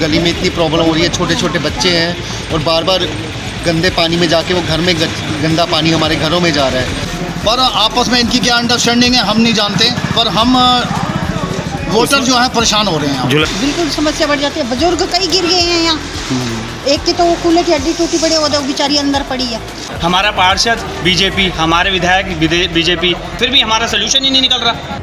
गली में इतनी प्रॉब्लम हो रही है, छोटे छोटे बच्चे हैं और बार बार गंदे पानी में जाके वो घर में गंदा पानी हमारे घरों में जा रहा है। पर आपस में इनकी क्या अंडरस्टैंडिंग है हम नहीं जानते, पर हम वोटर जो है परेशान हो रहे हैं। बिल्कुल समस्या बढ़ जाती है, बुजुर्ग कई गिर गए हैं यहाँ। एक की तो वो कूल्हे की हड्डी टूटी पड़ी, वो बेचारी अंदर पड़ी है। हमारा पार्षद बीजेपी, हमारे विधायक बीजेपी, फिर भी हमारा सोल्यूशन ही नहीं निकल रहा।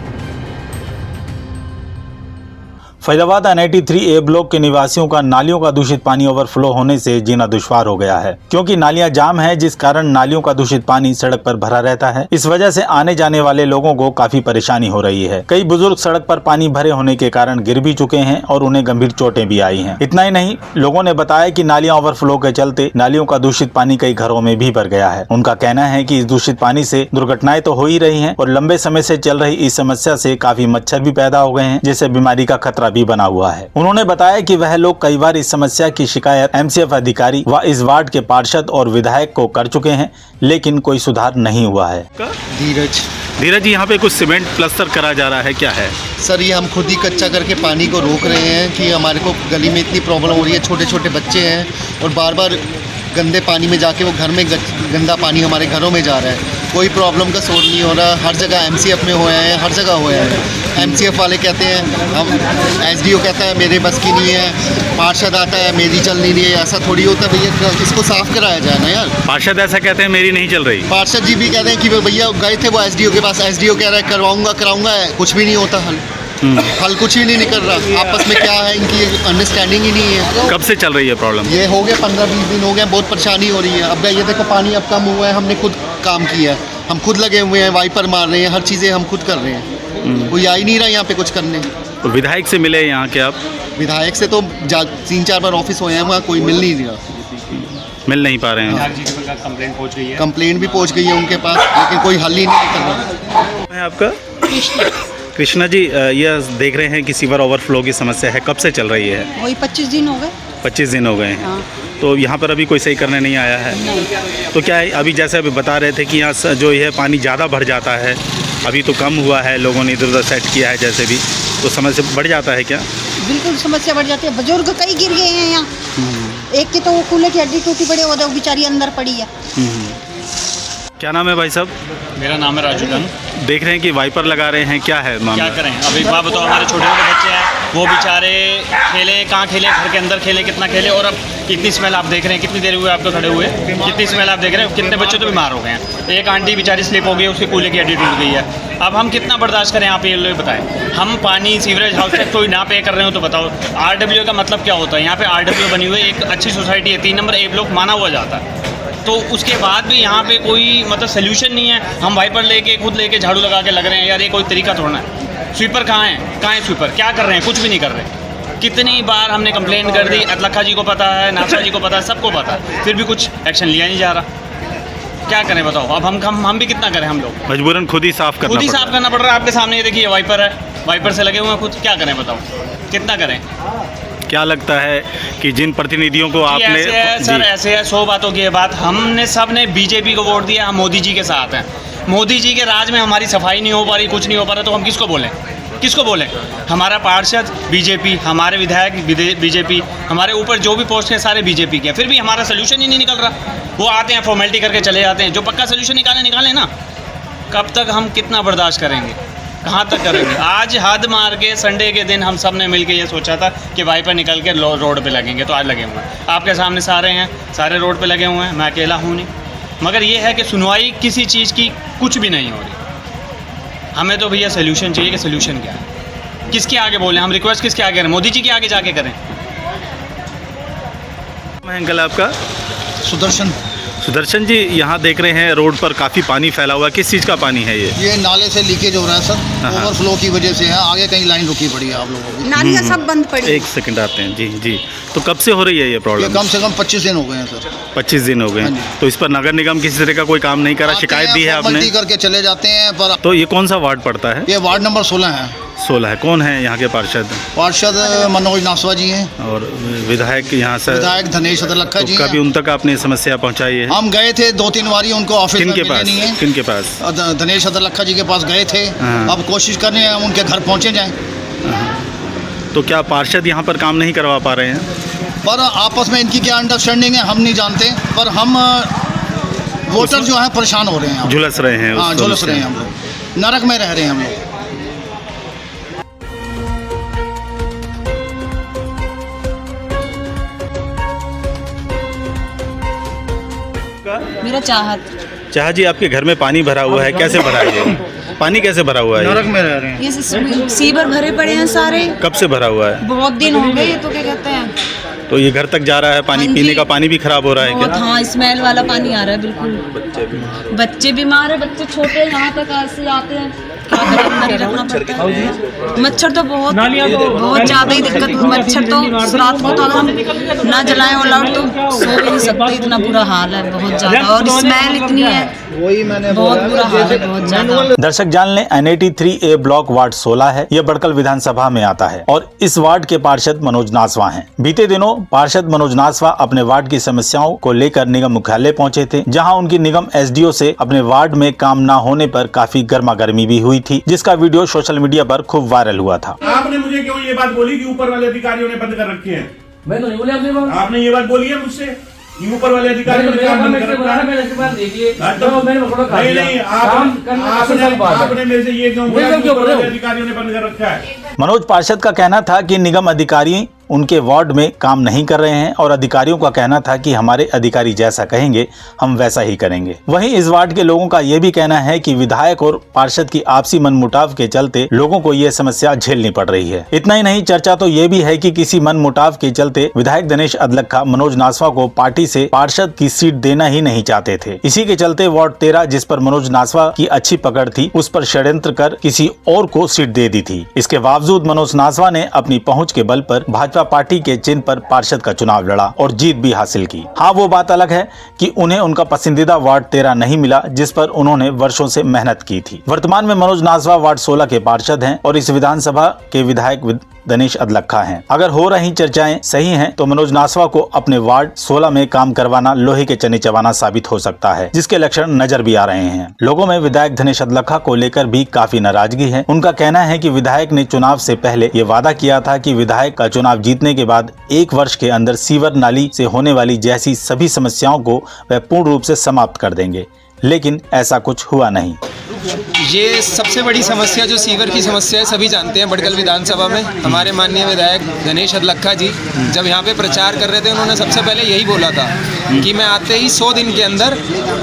फैजाबाद NIT 3A ब्लॉक के निवासियों का नालियों का दूषित पानी ओवरफ्लो होने से जीना दुश्वार हो गया है, क्योंकि नालियां जाम है, जिस कारण नालियों का दूषित पानी सड़क पर भरा रहता है। इस वजह से आने जाने वाले लोगों को काफी परेशानी हो रही है। कई बुजुर्ग सड़क पर पानी भरे होने के कारण गिर भी चुके हैं और उन्हें गंभीर चोटें भी आई हैं। इतना ही नहीं, लोगों ने बताया कि नालियां ओवरफ्लो के चलते नालियों का दूषित पानी कई घरों में भी भर गया है। उनका कहना है कि इस दूषित पानी से दुर्घटनाएं तो हो ही रही है और लंबे समय से चल रही इस समस्या से काफी मच्छर भी पैदा हो गए हैं, जिससे बीमारी का खतरा भी बना हुआ है। उन्होंने बताया कि वह लोग कई बार इस समस्या की शिकायत MCF अधिकारी व इस वार्ड के पार्षद और विधायक को कर चुके हैं, लेकिन कोई सुधार नहीं हुआ है। धीरज जी, यहाँ पे कुछ सीमेंट प्लास्टर करा जा रहा है, क्या है सर? ये हम खुद ही कच्चा करके पानी को रोक रहे हैं कि हमारे को गली में इतनी प्रॉब्लम हो रही है, छोटे छोटे बच्चे हैं और बार बार गंदे पानी में जाके वो घर में गंदा पानी हमारे घरों में जा रहा है। कोई प्रॉब्लम का सोल्व नहीं हो रहा। हर जगह MCF में हुए हैं, हर जगह हुए हैं। MCF वाले कहते हैं, हम SDO कहता है मेरे बस की नहीं है, पार्षद आता है मेरी चल नहीं रही है। ऐसा थोड़ी होता है भैया, इसको साफ कराया जाए ना यार। पार्षद ऐसा कहते हैं मेरी नहीं चल रही। पार्षद जी भी कहते हैं कि भैया गए थे वो SDO के पास, SDO कह रहा है कराऊंगा, कुछ भी नहीं होता हल कुछ ही नहीं निकल रहा। आपस में क्या है, इनकी अंडरस्टैंडिंग ही नहीं है। कब से चल रही है प्रॉब्लम? ये हो गया 15-20 दिन हो गए, बहुत परेशानी हो रही है। अब ये देखो पानी अब कम हुआ है, हमने खुद काम किया है, हम खुद लगे हुए हैं, वाइपर मार रहे हैं, हर चीज़ें हम खुद कर रहे हैं। कोई आ ही नहीं रहा यहाँ पे कुछ करने। तो विधायक से मिले यहाँ के आप? विधायक से तो 3-4 बार ऑफिस हुए हैं, वहाँ कोई मिल नहीं रहा, मिल नहीं पा रहे हैं। कंप्लेंट पहुँच गई है, कंप्लेंट भी पहुँच गई है उनके पास, लेकिन कोई हल ही नहीं कर रहा है। आपका कृष्णा जी, यह देख रहे हैं कि सीवर ओवरफ्लो की समस्या है, कब से चल रही है? वही 25 दिन हो गए। 25 दिन हो गए हैं। हाँ। तो यहाँ पर अभी कोई सही करने नहीं आया है? तो क्या है, अभी जैसे अभी बता रहे थे कि यहाँ जो यह पानी ज़्यादा भर जाता है, अभी तो कम हुआ है, लोगों ने इधर उधर सेट किया है जैसे भी, तो समस्या बढ़ जाता है क्या? बिल्कुल समस्या बढ़ जाती है, बुजुर्ग कई गिर गए हैं यहाँ। एक की तो वो कूल्हे की हड्डी टूटी पड़ी, वो बेचारी अंदर पड़ी है। क्या नाम है भाई साहब? मेरा नाम है राजू गंग। देख रहे हैं कि वाइपर लगा रहे हैं, क्या है मामला? क्या करें, अभी बात बताओ, हमारे छोटे छोटे बच्चे हैं, वो बेचारे खेले, कहाँ खेले, घर के अंदर खेले, कितना खेले, और अब कितनी स्मेल आप देख रहे हैं, कितनी देर हुई आपको खड़े हुए, कितनी स्मेल आप देख रहे हैं, कितने बच्चे तो बीमार हो गए हैं। एक आंटी बेचारी स्लिप हो गई, उसकी कूल्हे की हड्डी टूट गई है। अब हम कितना बर्दाश्त करें, आप ये लोग बताएं। हम पानी सीवरेज हाउस टैक्स कोई ना पे कर रहे हो तो बताओ, RWA का मतलब क्या होता है? यहाँ पे RWA बनी हुई एक अच्छी सोसाइटी है, 3 नंबर A ब्लॉक माना हुआ जाता है, तो उसके बाद भी यहाँ पे कोई मतलब सोल्यूशन नहीं है। हम वाइपर लेके खुद लेके झाड़ू लगा के लग रहे हैं, यार ये कोई तरीका थोड़ा है। स्वीपर कहाँ है स्वीपर, क्या कर रहे हैं? कुछ भी नहीं कर रहे। कितनी बार हमने कंप्लेंट कर दी, अतलखा जी को पता है, नासा जी को पता है, सबको पता है, फिर भी कुछ एक्शन लिया नहीं जा रहा। क्या करें बताओ? अब हम भी कितना करें? हम लोग मजबूरन खुद ही साफ करना पड़ रहा है। आपके सामने ये देखिए वाइपर है, वाइपर से लगे हुए हैं खुद, क्या करें बताओ, कितना करें? क्या लगता है कि जिन प्रतिनिधियों को आपने ऐसे है 100 बातों की बात, हमने सब ने बीजेपी को वोट दिया, हम मोदी जी के साथ हैं। मोदी जी के राज में हमारी सफाई नहीं हो पा रही, कुछ नहीं हो पा रहा, तो हम किसको बोलें? हमारा पार्षद बीजेपी, हमारे विधायक बीजेपी, हमारे ऊपर जो भी पोस्ट हैं सारे बीजेपी के, फिर भी हमारा सोल्यूशन ही नहीं निकल रहा। वो आते हैं फॉर्मेलिटी करके चले जाते हैं, जो पक्का सोल्यूशन निकालें ना। कब तक हम कितना बर्दाश्त करेंगे, कहाँ तक करेंगे? आज हद मार के संडे के दिन हम सब ने मिल के ये सोचा था कि वाइपर निकल के रोड पे लगेंगे, तो आज लगे हुए हैं। आपके सामने सारे हैं, सारे रोड पे लगे हुए हैं, मैं अकेला हूँ नहीं। मगर ये है कि सुनवाई किसी चीज़ की कुछ भी नहीं हो रही। हमें तो भैया सोल्यूशन चाहिए कि सोल्यूशन क्या है, किसके आगे बोलें हम, रिक्वेस्ट किसके आगे करें? मोदी जी के आगे जाके करें। अंकल आपका? सुदर्शन जी, यहाँ देख रहे हैं रोड पर काफ़ी पानी फैला हुआ है, किस चीज़ का पानी है ये? नाले से लीकेज हो रहा है सर, ओवरफ्लो की वजह से है। आगे कहीं लाइन रुकी पड़ी है आप लोगों की, नालियाँ सब बंद पड़ी। एक सेकंड आते हैं जी। तो कब से हो रही है ये प्रॉब्लम? कम से कम 25 दिन हो गए हैं सर। 25 दिन हो गए। तो इस पर नगर निगम किसी तरह का कोई काम नहीं करा? शिकायत दी है आपने? करके चले जाते हैं पर। तो ये कौन सा वार्ड पड़ता है? ये वार्ड नंबर 16 है। 16 है। कौन है यहाँ के पार्षद? मनोज नासवा जी हैं। और विधायक यहाँ से? विधायक धनेश अतलखा जी। कभी उन तक आपने समस्या पहुँचाई है? हम गए थे 2-3 बारी उनको ऑफिस में, किनके पास? धनेश अतलखा जी के पास गए थे। अब कोशिश कर रहे हैं हम उनके घर पहुँचे जाएँ। तो क्या पार्षद यहाँ पर काम नहीं करवा पा रहे हैं? पर आपस में इनकी क्या अंडरस्टैंडिंग है हम नहीं जानते, पर हम वोटर जो है परेशान हो रहे हैं, झुलस रहे हैं। हाँ झुलस रहे हैं, हम लोग नरक में रह रहे हैं हम लोग। मेरा चाहत चाह जी, आपके घर में पानी भरा हुआ है, कैसे भरा है ये? पानी कैसे भरा हुआ है? नरक में रह रहे हैं। ये सीवर भरे पड़े हैं सारे, कब से भरा हुआ है? बहुत दिन हो गए। ये तो क्या कहते हैं, तो ये घर तक जा रहा है पानी? हाँ जी। पीने का पानी भी खराब हो रहा है बहुत, क्या? हाँ स्मेल वाला पानी आ रहा है बिल्कुल। बच्चे बीमार है, बच्चे छोटे यहाँ तक ऐसे आते हैं, क्या करें, अंदर ही रखना पड़ता है। मच्छर तो बहुत ज़्यादा ही दिक्कत। मच्छर तो रात को तो अगर हम ना जलाएं ऑल आउट तो सो भी नहीं सकते, इतना बुरा हाल है बहुत ज़्यादा। और स्मेल इतनी है, बहुत बुरा हाल है, बहुत ज़्यादा। दर्शक जान लें, NAT3A ब्लॉक वार्ड 16 है। यह बड़कल विधानसभा में आता है और इस वार्ड के पार्षद मनोज नासवा हैं। बीते दिनों पार्षद मनोज नासवा अपने वार्ड की समस्याओं को लेकर निगम मुख्यालय पहुंचे थे, जहां उनकी निगम SDO से अपने वार्ड में काम न होने पर काफी गर्मागर्मी भी हुई थी, जिसका वीडियो सोशल मीडिया पर खूब वायरल हुआ था। आपने मुझे क्यों ये बात बोली कि ऊपर वाले अधिकारियों ने बंद कर रखे हैं? मैं तो नहीं बोले अपनी बात। आपने ये बात बोली है मुझसे कि ऊपर वाले अधिकारियों ने काम बंद कर रखा है? मैंने देखिए नहीं, आपने मेरे से ये क्यों बोला कि ऊपर वाले अधिकारियों ने बंद कर रखा है? मनोज पार्षद का कहना था कि निगम अधिकारी उनके वार्ड में काम नहीं कर रहे हैं और अधिकारियों का कहना था कि हमारे अधिकारी जैसा कहेंगे हम वैसा ही करेंगे। वहीं इस वार्ड के लोगों का ये भी कहना है कि विधायक और पार्षद की आपसी मनमुटाव के चलते लोगों को ये समस्या झेलनी पड़ रही है। इतना ही नहीं, चर्चा तो ये भी है कि किसी मनमुटाव के चलते विधायक दिनेश अदलखा मनोज नासवा को पार्टी से पार्षद की सीट देना ही नहीं चाहते थे। इसी के चलते वार्ड 13 जिस पर मनोज नासवा की अच्छी पकड़ थी, उस पर षड्यंत्र कर किसी और को सीट दे दी थी। इसके बावजूद मनोज नासवा ने अपनी पहुंच के बल पर भाजपा पार्टी के चिन्ह पर पार्षद का चुनाव लड़ा और जीत भी हासिल की। हाँ, वो बात अलग है कि उन्हें उनका पसंदीदा वार्ड 13 नहीं मिला, जिस पर उन्होंने वर्षों से मेहनत की थी। वर्तमान में मनोज नासवा वार्ड 16 के पार्षद हैं और इस विधानसभा के विधायक दिनेश अदलखा हैं। अगर हो रही चर्चाएं सही हैं तो मनोज नासवा को अपने वार्ड 16 में काम करवाना लोहे के चने चबाना साबित हो सकता है, जिसके लक्षण नजर भी आ रहे हैं। लोगों में विधायक दिनेश अदलखा को लेकर भी काफी नाराजगी है। उनका कहना है कि विधायक ने चुनाव से पहले ये वादा किया था कि विधायक का चुनाव जीतने के बाद 1 वर्ष के अंदर सीवर नाली से होने वाली जैसी सभी समस्याओं को वह पूर्ण रूप से समाप्त कर देंगे, लेकिन ऐसा कुछ हुआ नहीं। ये सबसे बड़ी समस्या जो सीवर की समस्या है सभी जानते हैं। बड़कल विधानसभा में हमारे माननीय विधायक दिनेश अदलखा जी जब यहाँ पे प्रचार कर रहे थे, उन्होंने सबसे पहले यही बोला था कि मैं आते ही 100 दिन के अंदर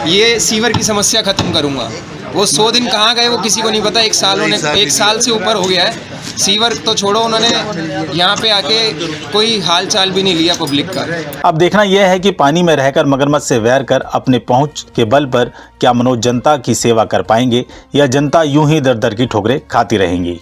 ये सीवर की समस्या खत्म करूँगा। वो 100 दिन कहाँ गए वो किसी को नहीं पता। 1 साल से ऊपर हो गया है। सीवर तो छोड़ो, उन्होंने यहाँ पे आके कोई हाल चाल भी नहीं लिया पब्लिक का। अब देखना यह है कि पानी में रहकर मगरमच्छ से वैर कर अपने पहुंच के बल पर क्या मनोज जनता की सेवा कर पाएंगे या जनता यूं ही दर दर की ठोकरें खाती रहेंगी।